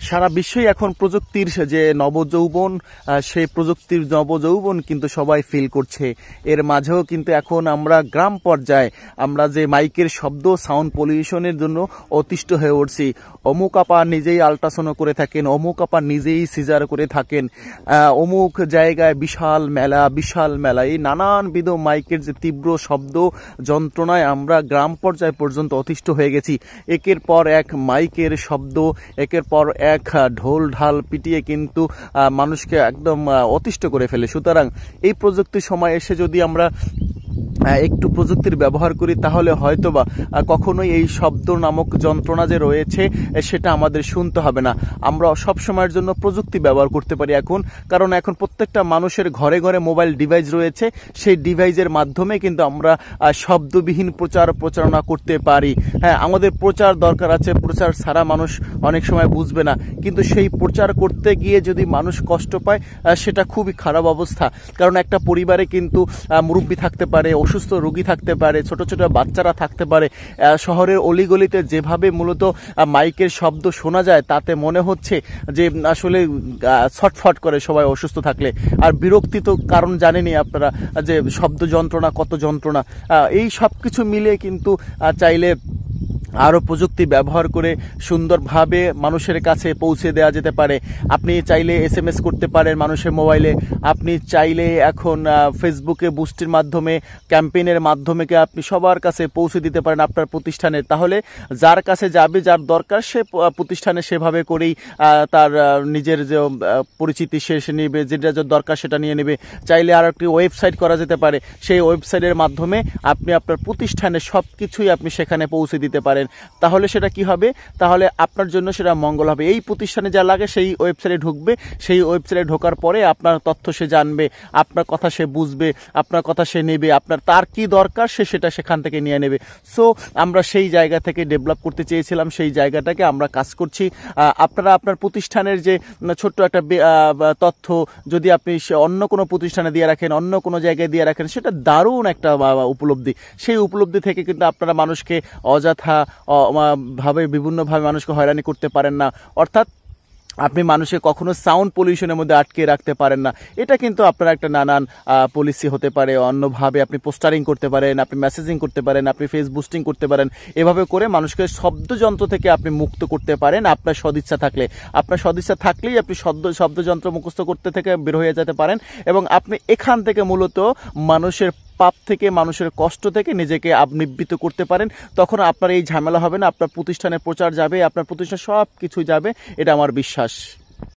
সারা বিশ্বই এখন প্রযুক্তির যে নবযৌবন, সেই প্রযুক্তির নবযৌবন কিন্তু সবাই ফিল করছে। এর মাঝেও কিন্তু এখন আমরা গ্রাম পর্যায়ে আমরা যে মাইকের শব্দ, সাউন্ড পলিউশনের জন্য অতিষ্ঠ হয়ে উঠছি। অমুক আপা নিজেই আল্ট্রাসাউন্ড করে থাকেন, অমুক আপা নিজেই সিজার করে থাকেন, অমুক জায়গায় বিশাল মেলা, এই নানানবিধ মাইকের যে তীব্র শব্দ যন্ত্রণায় আমরা গ্রাম পর্যায়ে পর্যন্ত অতিষ্ঠ হয়ে গেছি। একের পর এক মাইকের শব্দ, একের পর এক ঢোল ঢাল পিটিয়ে কিন্তু মানুষকে একদম অতিষ্ঠ করে ফেলে। সুতরাং এই প্রযুক্তির সময় এসে যদি আমরা একটু প্রযুক্তির ব্যবহার করি, তাহলে হয়তোবা কখনোই এই শব্দ নামক যন্ত্রণা যে রয়েছে সেটা আমাদের শুনতে হবে না। আমরা সব সময়ের জন্য প্রযুক্তি ব্যবহার করতে পারি এখন, কারণ এখন প্রত্যেকটা মানুষের ঘরে ঘরে মোবাইল ডিভাইস রয়েছে। সেই ডিভাইসের মাধ্যমে কিন্তু আমরা শব্দবিহীন প্রচারণা করতে পারি। হ্যাঁ, আমাদের প্রচার দরকার আছে, প্রচার ছাড়া মানুষ অনেক সময় বুঝবে না, কিন্তু সেই প্রচার করতে গিয়ে যদি মানুষ কষ্ট পায় সেটা খুবই খারাপ অবস্থা। কারণ একটা পরিবারে কিন্তু মুরব্বী থাকতে পারে, অসুস্থ রোগী থাকতে পারে, ছোট ছোট বাচ্চারা থাকতে পারে। শহরের অলিগলিতে যেভাবে মূলত মাইকের শব্দ শোনা যায়, তাতে মনে হচ্ছে যে আসলে ছটফট করে সবাই অসুস্থ থাকলে। আর বিরক্তি তো কারণ জানেনই আপনারা, যে শব্দ যন্ত্রণা কত যন্ত্রণা। এই সব কিছু মিলে কিন্তু চাইলে আরও প্রযুক্তি ব্যবহার করে সুন্দরভাবে মানুষের কাছে পৌঁছে দেওয়া যেতে পারে। আপনি চাইলে SMS করতে পারেন মানুষের মোবাইলে, আপনি চাইলে এখন ফেসবুকে বুস্টের মাধ্যমে, ক্যাম্পেইনের মাধ্যমে আপনি সবার কাছে পৌঁছে দিতে পারেন আপনার প্রতিষ্ঠানে। তাহলে যার কাছে যাবে, যার দরকার, সে প্রতিষ্ঠানে সেভাবে করেই তার নিজের যে পরিচিতি সে নেবে, যেটা দরকার সেটা নিয়ে নেবে। চাইলে আর একটি ওয়েবসাইট করা যেতে পারে, সেই ওয়েবসাইটের মাধ্যমে আপনি আপনার প্রতিষ্ঠানে সব কিছুই আপনি সেখানে পৌঁছে দিতে পারেন। তাহলে সেটা কি হবে? তাহলে আপনার জন্য সেটা মঙ্গল হবে। এই প্রতিষ্ঠানে যা লাগে সেই ওয়েবসাইটে ঢুকবে, সেই ওয়েবসাইটে ঢোকার পরে আপনার তথ্য সে জানবে, আপনার কথা সে বুঝবে, আপনার কথা সে নেবে, তার কি দরকার সে সেটা সেখান থেকে নিয়ে নেবে। সো আমরা সেই জায়গা থেকে ডেভেলপ করতে চেয়েছিলাম, সেই জায়গাটাকে আমরা কাজ করছি। আপনারা আপনার প্রতিষ্ঠানের যে ছোট্ট একটা তথ্য যদি আপনি অন্য কোনো প্রতিষ্ঠানে দিয়ে রাখেন, অন্য কোনো জায়গায় দিয়ে রাখেন, সেটা দারুণ একটা উপলব্ধি। সেই উপলব্ধি থেকে কিন্তু আপনারা মানুষকে অযথা বিভিন্নভাবে মানুষকে হয়রানি করতে পারেন না। অর্থাৎ আপনি মানুষকে কখনো সাউন্ড পলিউশনের মধ্যে আটকে রাখতে পারেন না। এটা কিন্তু আপনার একটা নানান পলিসি হতে পারে। অন্যভাবে আপনি পোস্টারিং করতে পারেন, আপনি মেসেজিং করতে পারেন, আপনি ফেস বুস্টিং করতে পারেন। এভাবে করে মানুষকে শব্দযন্ত্র থেকে আপনি মুক্ত করতে পারেন আপনার সদিচ্ছা থাকলে। আপনার সদিচ্ছা থাকলেই আপনি শব্দযন্ত্র মুখস্থ করতে থেকে বের হয়ে যেতে পারেন, এবং আপনি এখান থেকে মূলত মানুষের পাপ থেকে, মানুষের কষ্ট থেকে নিজেকে নিবৃত্ত করতে পারেন। তখন আপনার এই ঝামেলা হবে না, আপনার প্রতিষ্ঠানের প্রচার যাবে, আপনার প্রতিষ্ঠান সব কিছু যাবে, এটা আমার বিশ্বাস।